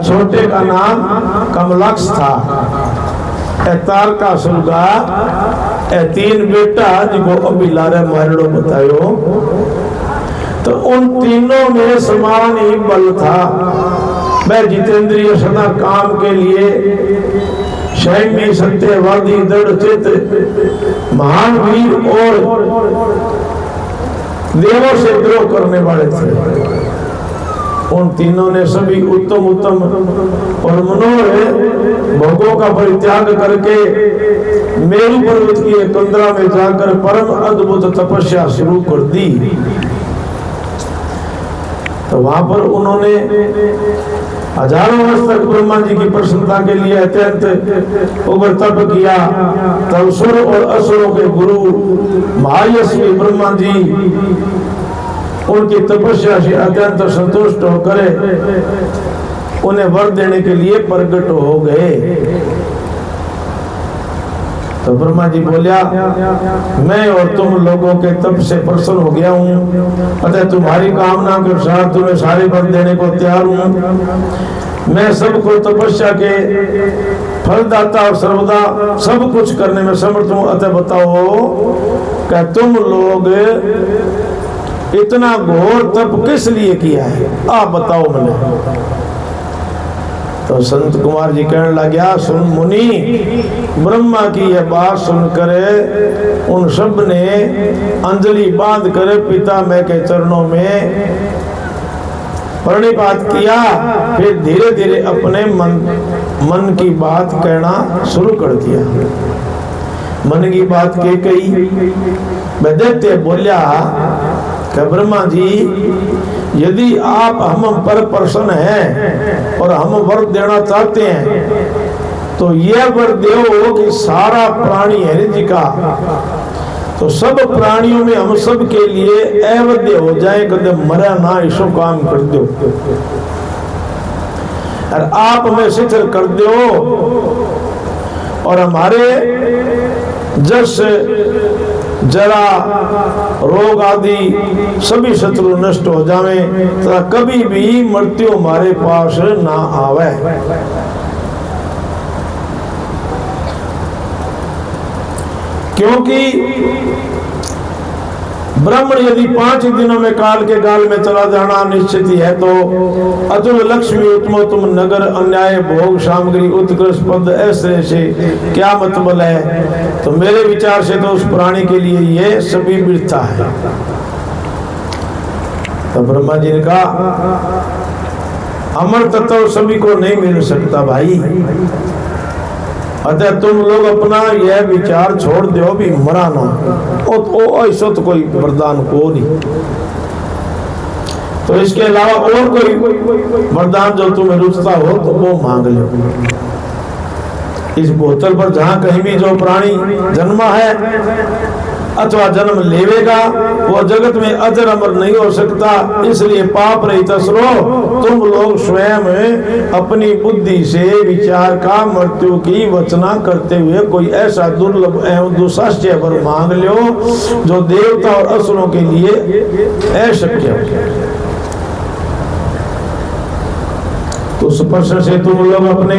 छोटे का नाम कमलक्ष था। तारकासुर का 3 बेटा जिको अभी लारे मारड़ो बतायो। तो उन तीनों में समान ही बल था। वह जितेंद्रिय सदा काम के लिए संयमी, सत्यवादी, दृढ़ चित्त, महान वीर और देवों से द्रोह करने वाले थे। उन तीनों ने सभी उत्तम उत्तम और मनोहर भोगों का परित्याग करके मेरु पर्वत की एक कंदरा में जाकर परम अद्भुत तपस्या शुरू कर दी। तो वहां पर उन्होंने हजारों वर्ष तक ब्रह्मा जी की प्रसन्नता के लिए अत्यंत उग्र तप किया। तब सुर और असुरों के गुरु महायशवी ब्रह्मा जी उनकी तपस्या से अत्यंत संतुष्ट होकर उन्हें वर देने के लिए प्रकट हो गए। तो ब्रह्मा जी बोलिया, मैं और तुम लोगों के तप से प्रसन्न हो गया हूँ, अतः तुम्हारी कामना के अनुसार तुम्हें सारे वर देने को तैयार हूँ। मैं सबको तपस्या के फलदाता और सर्वदा सब कुछ करने में समर्थ हूँ। अतः बताओ क्या तुम लोग इतना घोर तप किस लिए किया है, आप बताओ मैंने। तो संत कुमार जी कहने लगा, सुन मुनि, ब्रह्मा की यह बात सुनकर उन सब ने अंजलि बांध कर पिता मैं के चरणों में प्रणिपात किया। फिर धीरे धीरे अपने मन की बात कहना शुरू कर दिया। मन की बात के कही दैत्य बोलिया कि ब्रह्मा जी, यदि आप हम पर प्रसन्न हैं और हम वर देना चाहते हैं तो यह वर दो कि सारा प्राणी है जी का, तो सब प्राणियों में हम सब के लिए अवध्य हो जाए, कदे मरा ना, इसो काम कर दो। और आप हमें शिथिल कर दो और हमारे जस जरा रोग आदि सभी शत्रु नष्ट हो जावे, तथा कभी भी मृत्यु हमारे पास ना आवे। क्योंकि ब्राह्मण यदि 5 दिनों में काल के गाल में चला जाना निश्चित ही है, तो अतुल लक्ष्मी, उत्तमोत्तम नगर, अन्याय भोग सामग्री, उत्कृष्ट पद, ऐसे से क्या मतलब है। तो मेरे विचार से तो उस प्राणी के लिए ये सभी वृथा है। तो ब्रह्मा जी ने कहा, अमर तत्व सभी को नहीं मिल सकता भाई, अतः तुम लोग अपना यह विचार छोड़ दो भी मरा ना। ऐसा तो कोई वरदान को नहीं, तो इसके अलावा और कोई वरदान जो तुम्हें रुचता हो तो वो मांग लो। इस बोतल पर जहां कहीं भी जो प्राणी जन्मा है अथवा जन्म लेवेगा वो जगत में अजर अमर नहीं हो सकता। इसलिए पाप रहित असुरो, तुम लोग स्वयं अपनी बुद्धि से विचार का मृत्यु की वचना करते हुए कोई ऐसा दुर्लभ एवं दुस्साध्य वर मांग लो जो देवता और असुरों के लिए अशक्य हो। तो उस प्रश्न से तुम लोग अपने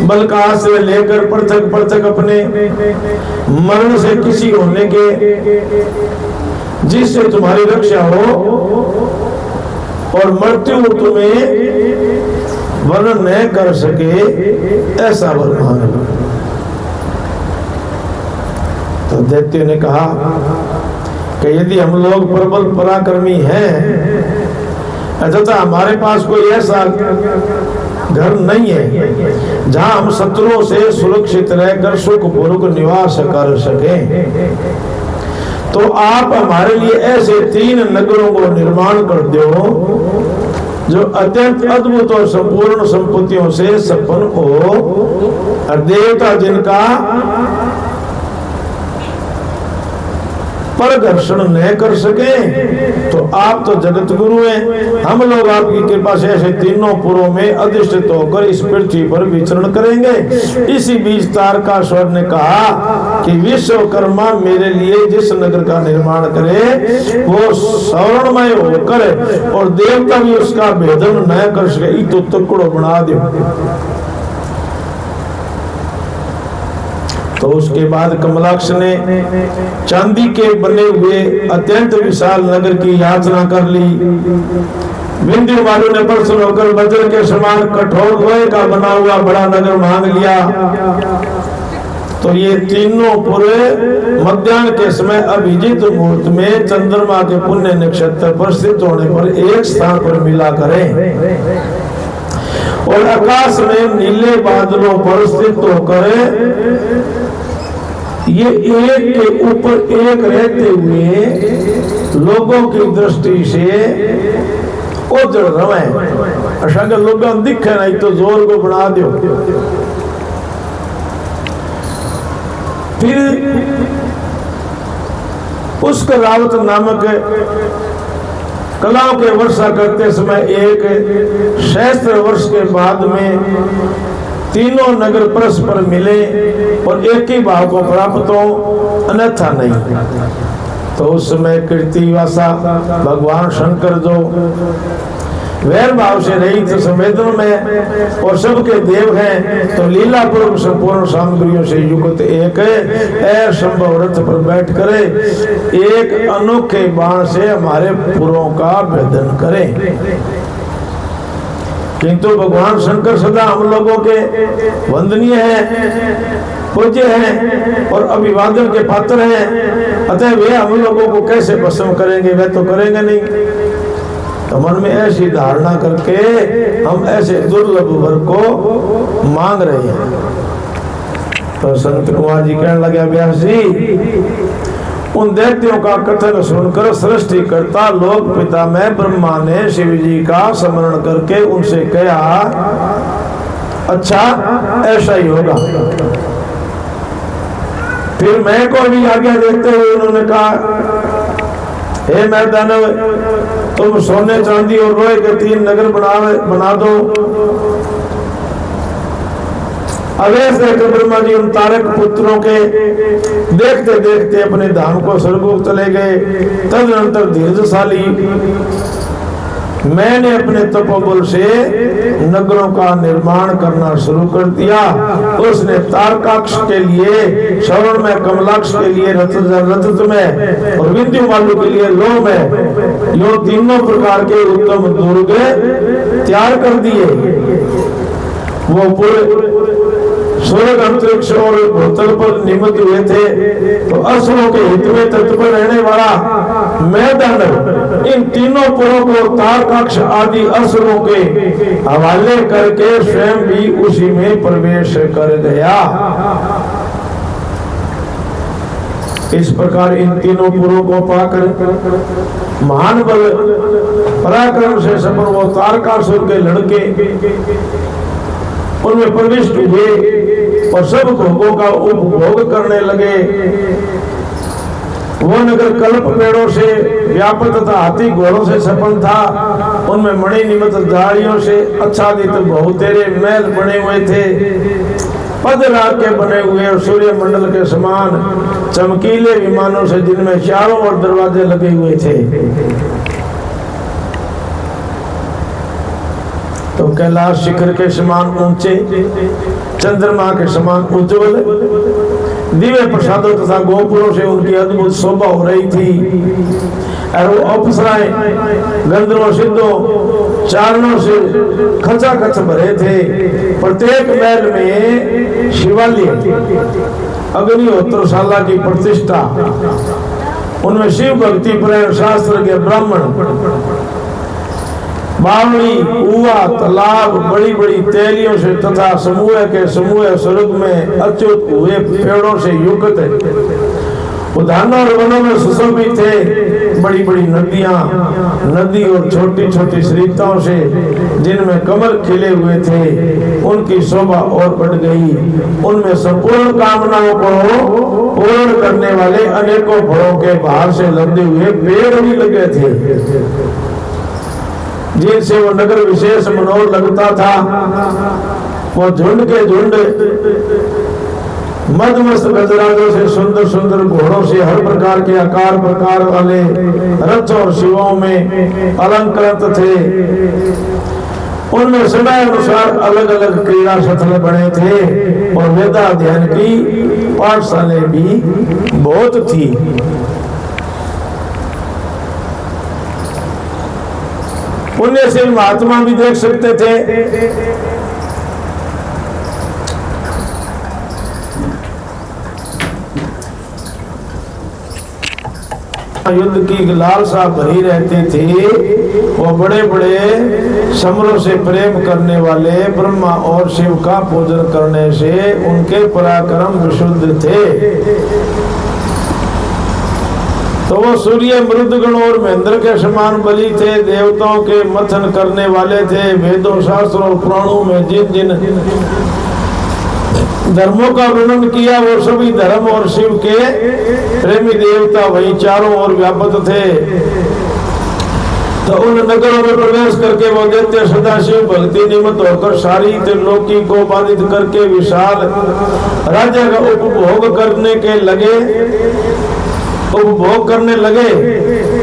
बल का आश्रय लेकर पृथक पृथक अपने मरण से किसी होने के जिससे तुम्हारी रक्षा हो और मृत्यु तुम्हें वर्णन न कर सके ऐसा वर मांग लो। तो दैत्य ने कहा कि यदि हम लोग प्रबल पराक्रमी हैं तथा हमारे पास कोई ऐसा घर नहीं है जहां हम शत्रुओं से सुरक्षित रहकर सुखपूर्वक निवास कर सकें, तो आप हमारे लिए ऐसे 3 नगरों को निर्माण कर दो जो अत्यंत अद्भुत और संपूर्ण संपत्तियों से संपन्न हो और देवता जिनका पर घर्षण न कर सके तो आप तो जगत गुरु हैं, हम लोग आपकी कृपा से ऐसे तीनों पुरों में अधिष्ठित होकर इस पृथ्वी पर विचरण करेंगे। इसी बीच तारकासुर ने कहा कि विश्वकर्मा मेरे लिए जिस नगर का निर्माण करे वो स्वर्णमय होकर और देवता भी उसका भेदन न कर सके, तो टुकड़ो बना दो। तो उसके बाद कमलाक्ष ने चांदी के बने हुए अत्यंत विशाल नगर की याचना कर ली। बिंदु वालों ने प्रसन्न होकर वज्र के समान कठोर लोहे का बना हुआ बड़ा नगर मांग लिया। तो ये तीनों पूरे मध्याह्न के समय अभिजीत मुहूर्त में चंद्रमा के पुण्य नक्षत्र पर स्थित होने पर एक स्थान पर मिला करें और आकाश में नीले बादलों पर स्थित होकर ये एक के ऊपर एक रहते हुए लोगों की दृष्टि से ओझल रवे। अगर लोगों दिखे नहीं तो जोर को बढ़ा दो। फिर पुष्कर रावत नामक कलाओं के वर्षा करते समय एक सहस्त्र वर्ष के बाद में तीनों नगर परस्पर मिले और एक ही भाव को प्राप्त हो, अन्यथा नहीं। तो उस समय कीर्तिवासा भगवान शंकर जो वैर भाव से रहित संवेदन में और सबके देव हैं, तो लीला पूर्व संपूर्ण सामग्रियों से युक्त एक असंभव रथ पर बैठ करे एक अनोखे बाण से हमारे पुरों का भेदन करें। किंतु भगवान शंकर सदा हम लोगों के वंदनीय हैं, पूज्य हैं और अभिवादन के पात्र हैं, अतः वे हम लोगों को कैसे भस्म करेंगे? वे तो करेंगे नहीं। तो मन में ऐसी धारणा करके हम ऐसे दुर्लभ वर को मांग रहे हैं। तो संत कुमार जी कहने लगे, व्यास जी उन दैत्यों का कथन सुनकर सृष्टि करता लोक पिता में ब्रह्मा ने शिव जी का स्मरण करके उनसे कहा, अच्छा ऐसा ही होगा। फिर मैं को भी आज्ञा देते हुए उन्होंने कहा, हे मैदानव तुम सोने चांदी और लोहे के 3 नगर बना दो। अवैध देखकर ब्रह्मा जी उन तारक पुत्रों के देखते देखते अपने धाम को स्वर्गलोक चले गए। तदनंतर धीरजशाली मैंने अपने तपोबल से नगरों का निर्माण करना शुरू कर दिया। उसने तारकाक्ष के लिए, श्रवण में कमलाक्ष के लिए रजत में और विंध्य वालु के लिए लोह में यो तीनों प्रकार के उत्तम दुर्ग तैयार कर दिए। वो पूरे स्वर्ग अंतरिक्ष और भूतल पर निमित्त हुए थे। तो असुरों के हित में तत्पर रहने वाला मैदानव इन तीनों पुरों को तारकाक्ष आदि असुरों के हवाले करके स्वयं भी उसी में प्रवेश कर गया। इस प्रकार इन तीनों पुरों को पाकर महान बल पराक्रम से सफल वो तारकासुर के लड़के उनमें प्रविष्ट हुए और सब भोगों का उपभोग करने लगे। वो नगर कल्प पेड़ों से व्यापक तथा हाथी घोड़ों से सफल था। उनमें मणि निमित्त झाड़ियों से आच्छादित बहुतेरे महल बने हुए थे। पदराग के बने हुए और सूर्य मंडल के समान चमकीले विमानों से जिनमें चारों ओर दरवाजे लगे हुए थे। तो कैलाश शिखर के समान ऊंचे, चंद्रमा के समान उज्ज्वल दिव्य प्रसादों तथा गोपुरों से उनकी अद्भुत शोभा हो रही थी। और वो अप्सराएं गंधर्वों सिद्धों चारणों से खचाखच भरे थे। प्रत्येक महल में शिवालय, अग्निहोत्रशाला की प्रतिष्ठा, उनमें शिव भक्ति प्रेम शास्त्र के ब्राह्मण, बावड़ी, कुआ, तालाब, बड़ी बड़ी तेलियों से तथा समूह के समूह स्वर्ग में अच्युत हुए पेड़ों से युक्त उद्यानों और वनों में सुशोभित थे बड़ी बड़ी नदियां, नदी और छोटी छोटी सरिताओं से जिनमें कमल खिले हुए थे, उनकी शोभा और बढ़ गई। उनमें संपूर्ण कामनाओं को पूर्ण करने वाले अनेकों फलों के बाहर से लदे हुए पेड़ भी लगे थे, जिनसे वो नगर विशेष मनोहर लगता था। वो झुंड के झुंड मदमस्त गजराजों से, सुंदर सुंदर घोड़ों से, हर प्रकार के आकार प्रकार वाले रथ और शिवों में अलंकृत थे। उनमें समय अनुसार अलग अलग क्रीड़ा स्थल बने थे और वेदा अध्ययन की पाठशालाएं भी बहुत थी। पुण्यशील महात्मा भी देख सकते थे। युद्ध की लालसा भरी रहती थी। वो बड़े बड़े समरों से प्रेम करने वाले ब्रह्मा और शिव का पूजन करने से उनके पराक्रम विशुद्ध थे। तो वो सूर्य, मृदगण और महेंद्र के समान बलि थे। देवताओं के मथन करने वाले थे। वेदों, शास्त्रों और पुराणों में जिन जिन धर्मों का वर्णन किया, वो सभी धर्म और शिव के प्रेमी देवता वही चारों ओर व्याप्त थे। तो उन नगरों में प्रवेश करके वो दैत्य सदाशिव भक्ति निमित्त होकर सारी त्रिलोकी को बाधित करके विशाल राज्य का उपभोग करने लगे।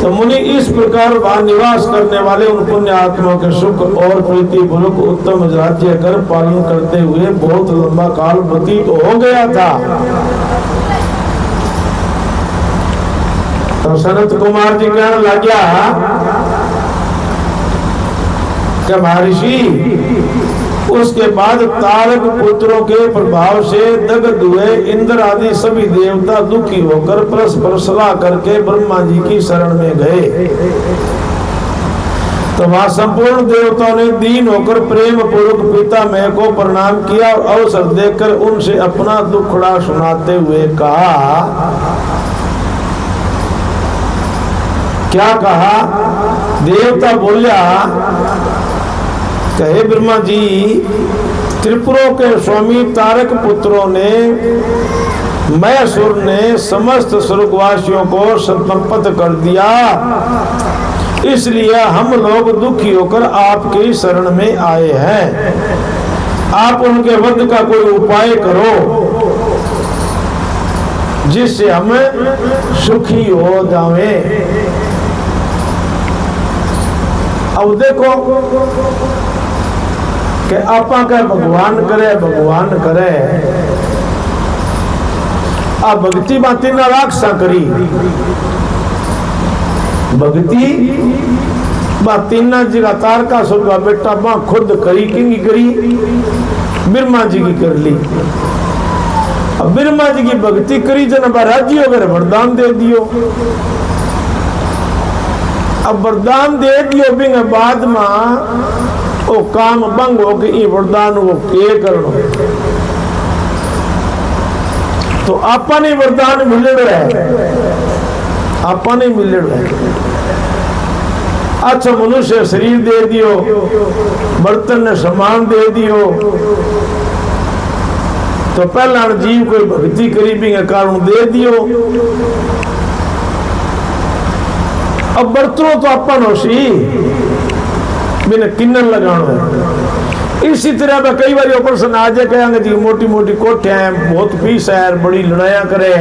तो मुनि इस प्रकार वहां निवास करने वाले उन पुण्य आत्माओं के सुख और प्रीति पूर्वक उत्तम राज्य कर पालन करते हुए बहुत लंबा काल व्यतीत हो गया था। तो सनत कुमार जी कहने लगा कि महर्षि, उसके बाद तारक पुत्रों के प्रभाव से दग्ध हुए इंद्र आदि सभी देवता दुखी होकर परस्पर सलाह करके ब्रह्मा जी की शरण में गए। तो वहां संपूर्ण देवताओं ने दीन होकर प्रेम पूर्वक पितामह को प्रणाम किया और अवसर देकर उनसे अपना दुखड़ा सुनाते हुए कहा। क्या कहा? देवता बोलिया, कहे ब्रह्मा जी, त्रिपुरों के स्वामी तारक पुत्रों ने, मैसुर ने समस्त स्वर्गवासियों को संतप्त कर दिया। इसलिए हम लोग दुखी होकर आपकी शरण में आए हैं। आप उनके वध का कोई उपाय करो जिससे हम सुखी हो जाएं। अब देखो कि आपा का भगवान करे आ भक्ति बाती ना राखसा करी, भक्ति बाती ना जिगा तारका सुरगा बेटा बा खुद करी किंगी करी, ब्रह्मा जी की कर ली। अब ब्रह्मा जी की भक्ति करी जन राज्य वगैरह वरदान दे दियो। अब वरदान दे दियो बिंग बाद में ओ काम बंग हो कि वरदान वो के करनो। तो आपा ने वरदान मिल रहा है, आपा ने मिल रहा है। अच्छा मनुष्य शरीर दे दियो, बर्तन ने सामान दे दियो। तो पहला जीव कोई भक्ति करी भी कारण दे दियो। अब बर्तनों तो अपन हो सी बिना किन्नन लगाना है। इसी तरह मैं कई बार ऑपरेशन आ जाए कहेंगे जी मोटी मोटी कोठे हैं, बहुत पीस है, बड़ी लड़ाइया करे,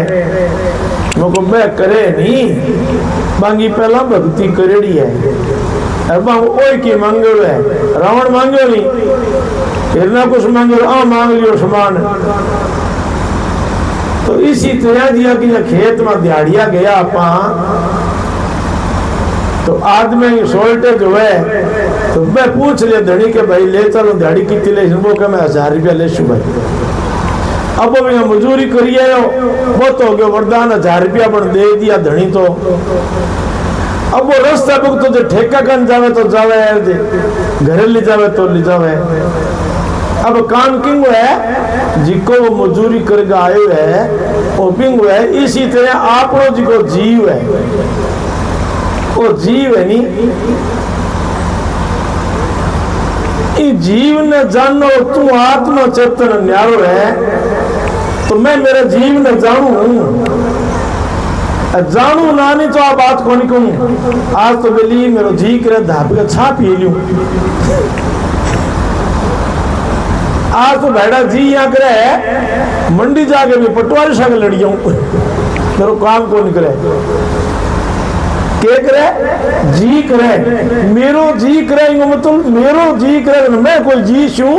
मैं करे नहीं मांगी पहला भक्ति करेड़ी है। ओए की मांगे है, रावण मांगे नहीं, फिर ना कुछ मांगे आ मांग लियो समान। तो इसी तरह दिया कि खेत में दिहाड़िया गया आपा, तो आदमी सोल्टे जो है तो मैं पूछ लिया धनी के भाई ले चलो दिहाड़ी कितनी ले, वो क्या मैं 1000 रुपया ले शू भाई। अब वो मजूरी करिए वो तो हो गया वरदान 1000 रुपया बन दे दिया धनी। तो अब वो रास्ता बुक तो जो ठेका कर जावे तो जावे, घर ले जावे तो ले जावे। अब काम किंग है जिको वो मजूरी करके आयो है वो पिंग है। इसी तरह आप जिको जीव है वो जीव है नी, जीव ने जानो तू आत्मा चेतन न्यारो है तो मैं मेरे जीव ने जानू ना नहीं तो आ बात को नहीं कहूं। आज तो बेली मेरो जी करे धापी का छा पी लूं, आज तो बैठा जी यहाँ करे मंडी जाके भी पटवारी संग लड़ जाऊं, मेरे काम को नहीं करे के करे जी करे मेरो जी करे मतलब मेरो जी करे मैं कोई जी छू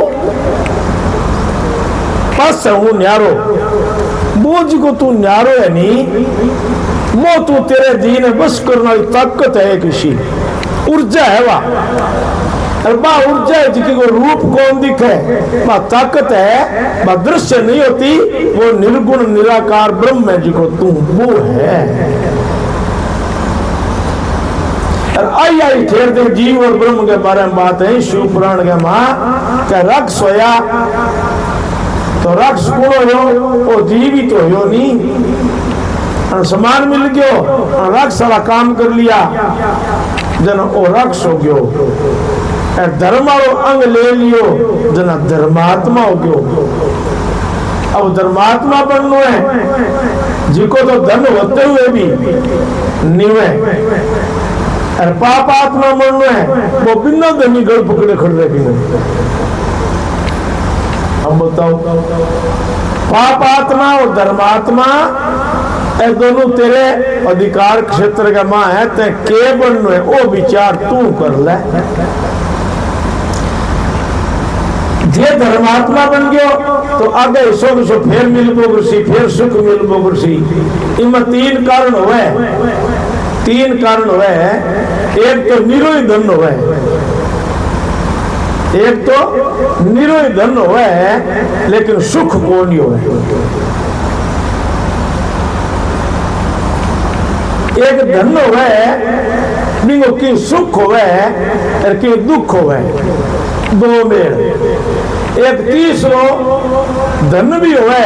बस हूं न्यारो बोझ को तू न्यारो है नी वो तू तेरे जी ने बस करना ताकत है किसी ऊर्जा है वाह ऊर्जा है जिसकी को रूप कौन दिखे वह ताकत है वह दृश्य नहीं होती वो निर्गुण निराकार ब्रह्म है जिसको तू वो है। आई ठेर दे जीव और ब्रह्म के बारे में बात है शिव पुराण के मां क्या रख सोया तो रक्ष कौन हो वो जीवित तो हो नहीं समान मिल गयो रक्ष सारा काम कर लिया जन वो रक्ष हो गयो धर्म अंग ले लियो जना धर्मात्मा हो गयो। अब धर्मात्मा बनना है जिको तो धन होते हुए भी निवे और पाप आत्मा बनना है वो बिना धनी गल पकड़े खड़े रहेंगे। हम बताओ पाप आत्मा और धर्मात्मा ये दोनों तेरे अधिकार क्षेत्र का मां है ते के बनना है वो विचार तू कर ले। जे धर्मात्मा बन गयो तो आगे सुख सो फिर मिलबो गुरसी फिर सुख मिलबो गुरसी। इनमें तीन कारण हुए एक तो निरोई धन हुए एक तो निरोई धन हुए लेकिन सुख को नहीं हुए। एक धन हुए बिंगो की सुख हुए और की दुख हुए दो मेल। एक तीसरो धन भी हुए